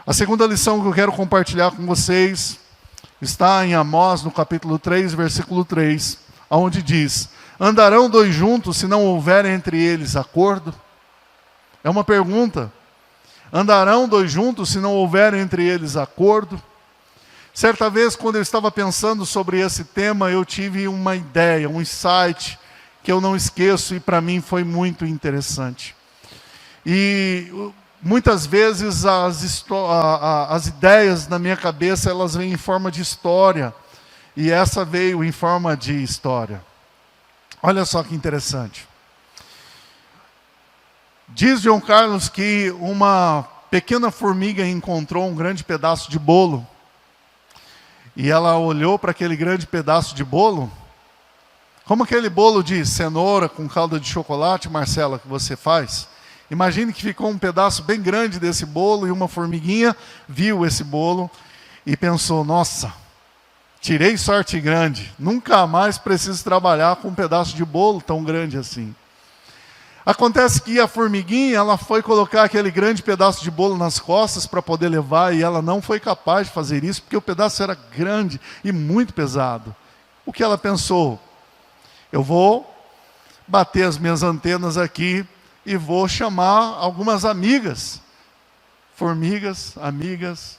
A segunda lição que eu quero compartilhar com vocês está em Amós, no capítulo 3, versículo 3, onde diz: andarão dois juntos se não houver entre eles acordo? É uma pergunta. Andarão dois juntos se não houver entre eles acordo? Certa vez, quando eu estava pensando sobre esse tema, eu tive uma ideia, um insight, que eu não esqueço e para mim foi muito interessante. E muitas vezes as ideias na minha cabeça, elas vêm em forma de história. E essa veio em forma de história. Olha só que interessante. Diz João Carlos que uma pequena formiga encontrou um grande pedaço de bolo. E ela olhou para aquele grande pedaço de bolo. Como aquele bolo de cenoura com calda de chocolate, Marcela, que você faz. Imagine que ficou um pedaço bem grande desse bolo e uma formiguinha viu esse bolo e pensou: nossa, tirei sorte grande. Nunca mais preciso trabalhar com um pedaço de bolo tão grande assim. Acontece que a formiguinha, ela foi colocar aquele grande pedaço de bolo nas costas para poder levar e ela não foi capaz de fazer isso porque o pedaço era grande e muito pesado. O que ela pensou? Eu vou bater as minhas antenas aqui e vou chamar algumas amigas. Formigas, amigas,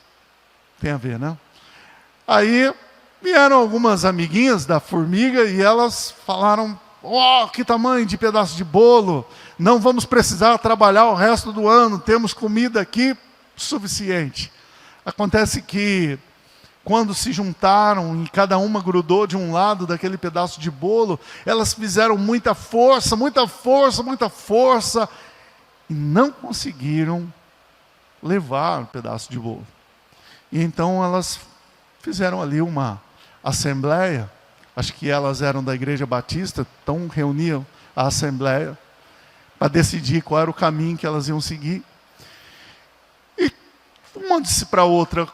tem a ver, né? Aí vieram algumas amiguinhas da formiga e elas falaram: oh, que tamanho de pedaço de bolo, não vamos precisar trabalhar o resto do ano, temos comida aqui suficiente. Acontece que, quando se juntaram e cada uma grudou de um lado daquele pedaço de bolo, elas fizeram muita força, muita força, muita força, e não conseguiram levar um pedaço de bolo. E então elas fizeram ali uma assembleia. Acho que elas eram da Igreja Batista, então reuniam a assembleia para decidir qual era o caminho que elas iam seguir. E uma disse para a outra: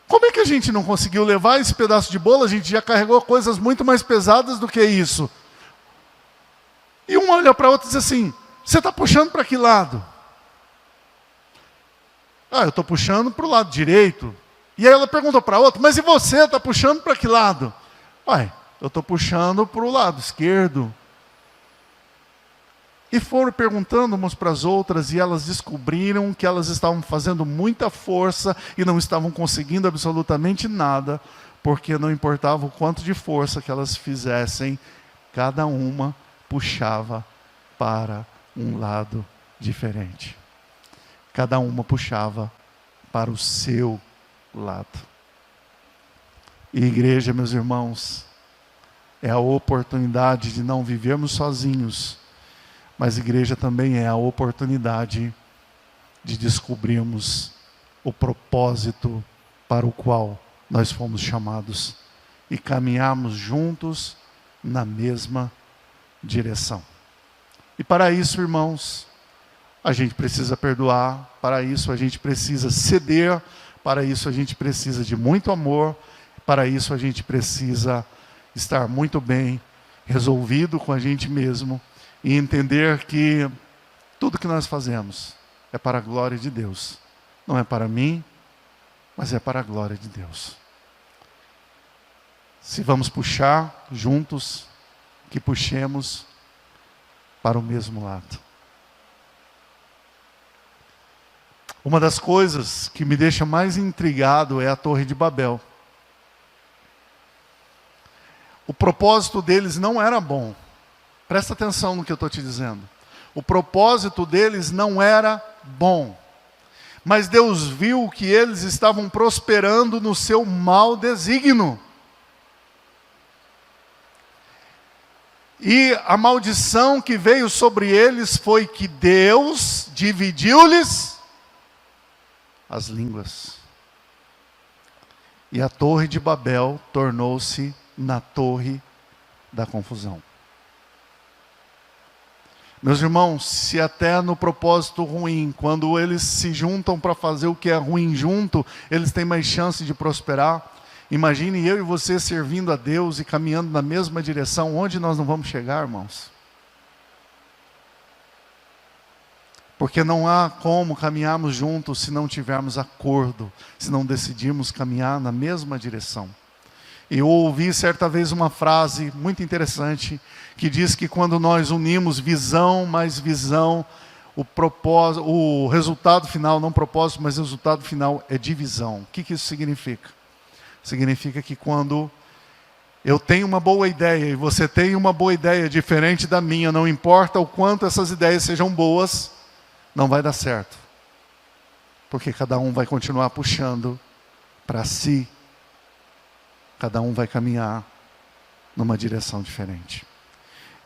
como é que a gente não conseguiu levar esse pedaço de bolo? A gente já carregou coisas muito mais pesadas do que isso. E uma olha para a outra e diz assim: você está puxando para que lado? Ah, eu estou puxando para o lado direito. E aí ela perguntou para a outra: mas e você, está puxando para que lado? Ué, eu estou puxando para o lado esquerdo. E foram perguntando umas para as outras e elas descobriram que elas estavam fazendo muita força e não estavam conseguindo absolutamente nada, porque não importava o quanto de força que elas fizessem, cada uma puxava para um lado diferente. Cada uma puxava para o seu lado. E igreja, meus irmãos, é a oportunidade de não vivermos sozinhos, mas igreja também é a oportunidade de descobrirmos o propósito para o qual nós fomos chamados e caminharmos juntos na mesma direção. E para isso, irmãos, a gente precisa perdoar, para isso a gente precisa ceder, para isso a gente precisa de muito amor, para isso a gente precisa estar muito bem resolvido com a gente mesmo e entender que tudo que nós fazemos é para a glória de Deus. Não é para mim, mas é para a glória de Deus. Se vamos puxar juntos, que puxemos para o mesmo lado. Uma das coisas que me deixa mais intrigado é a Torre de Babel. O propósito deles não era bom. Presta atenção no que eu estou te dizendo. O propósito deles não era bom. Mas Deus viu que eles estavam prosperando no seu mau desígnio. E a maldição que veio sobre eles foi que Deus dividiu-lhes as línguas. E a Torre de Babel tornou-se na torre da confusão. Meus irmãos, se até no propósito ruim, quando eles se juntam para fazer o que é ruim junto, eles têm mais chance de prosperar, imagine eu e você servindo a Deus e caminhando na mesma direção, onde nós não vamos chegar, irmãos? Porque não há como caminharmos juntos se não tivermos acordo, se não decidirmos caminhar na mesma direção. Eu ouvi certa vez uma frase muito interessante, que diz que quando nós unimos visão mais visão, o resultado final, não propósito, mas resultado final é divisão. O que isso significa? Significa que quando eu tenho uma boa ideia e você tem uma boa ideia diferente da minha, não importa o quanto essas ideias sejam boas, não vai dar certo. Porque cada um vai continuar puxando para si. Cada um vai caminhar numa direção diferente.